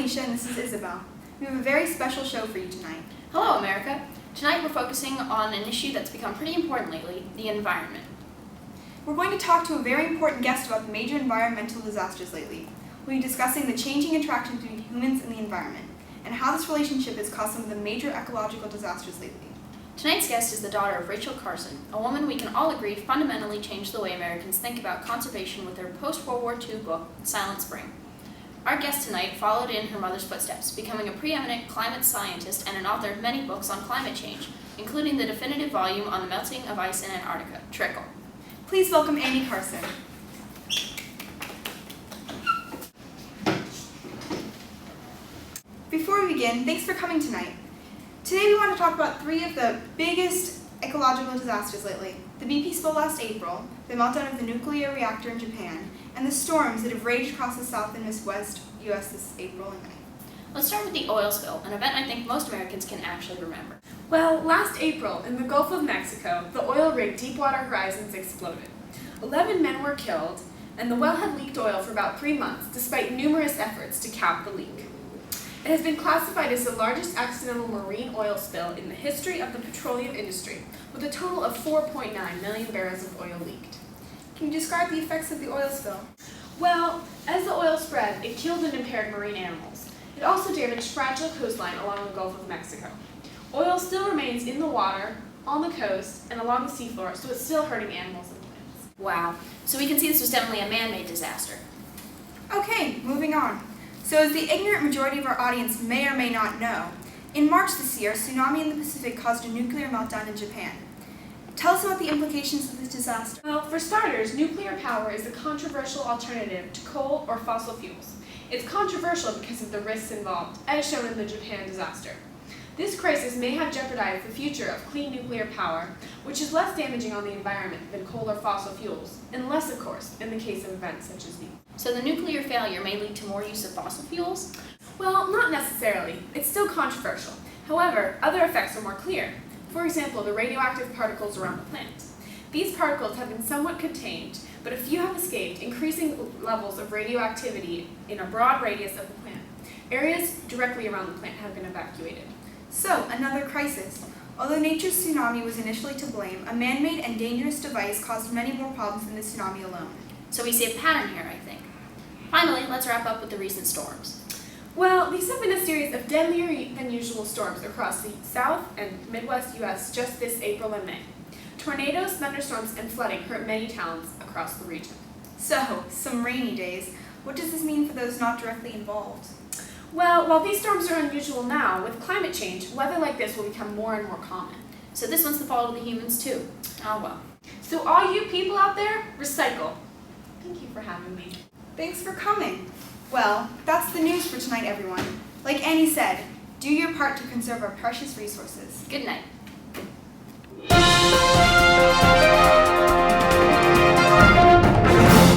Alicia and this is Isabel. We have a very special show for you tonight. Hello, America. Tonight we're focusing on an issue that's become pretty important lately, the environment. We're going to talk to a very important guest about the major environmental disasters lately. We'll be discussing the changing interactions between humans and the environment, and how this relationship has caused some of the major ecological disasters lately. Tonight's guest is the daughter of Rachel Carson, a woman we can all agree fundamentally changed the way Americans think about conservation with her post-World War II book, Silent Spring. Our guest tonight followed in her mother's footsteps, becoming a preeminent climate scientist and an author of many books on climate change, including the definitive volume on the melting of ice in Antarctica, Trickle. Please welcome Annie Carson. Before we begin, thanks for coming tonight. Today we want to talk about three of the biggest ecological disasters lately: the BP spill last April, the meltdown of the nuclear reactor in Japan, and the storms that have raged across the South and Midwest U.S. this April and May. Let's start with the oil spill, an event I think most Americans can actually remember. Well, last April, in the Gulf of Mexico, the oil rig Deepwater Horizons exploded. 11 men were killed, and the well had leaked oil for about 3 months, despite numerous efforts to cap the leak. It has been classified as the largest accidental marine oil spill in the history of the petroleum industry, with a total of 4.9 million barrels of oil leaked. Can you describe the effects of the oil spill? Well, as the oil spread, it killed and impaired marine animals. It also damaged fragile coastline along the Gulf of Mexico. Oil still remains in the water, on the coast, and along the seafloor, so it's still hurting animals and plants. Wow. So we can see this was definitely a man-made disaster. Okay, moving on. So as the ignorant majority of our audience may or may not know, in March this year, a tsunami in the Pacific caused a nuclear meltdown in Japan. Tell us about the implications of this disaster. Well, for starters, nuclear power is a controversial alternative to coal or fossil fuels. It's controversial because of the risks involved, as shown in the Japan disaster. This crisis may have jeopardized the future of clean nuclear power, which is less damaging on the environment than coal or fossil fuels, and less, of course, in the case of events such as these. So the nuclear failure may lead to more use of fossil fuels? Well, not necessarily. It's still controversial. However, other effects are more clear. For example, the radioactive particles around the plant. These particles have been somewhat contained, but a few have escaped, increasing levels of radioactivity in a broad radius of the plant. Areas directly around the plant have been evacuated. So, another crisis. Although nature's tsunami was initially to blame, a man-made and dangerous device caused many more problems than the tsunami alone. So we see a pattern here, I think. Finally, let's wrap up with the recent storms. Well, these have been a series of deadlier than usual storms across the South and Midwest U.S. just this April and May. Tornadoes, thunderstorms, and flooding hurt many towns across the region. So, some rainy days. What does this mean for those not directly involved? Well, while these storms are unusual now, with climate change, weather like this will become more and more common. So this one's the fault of the humans too. Oh well. So all you people out there, recycle. Thank you for having me. Thanks for coming. Well, that's the news for tonight, everyone. Like Annie said, do your part to conserve our precious resources. Good night.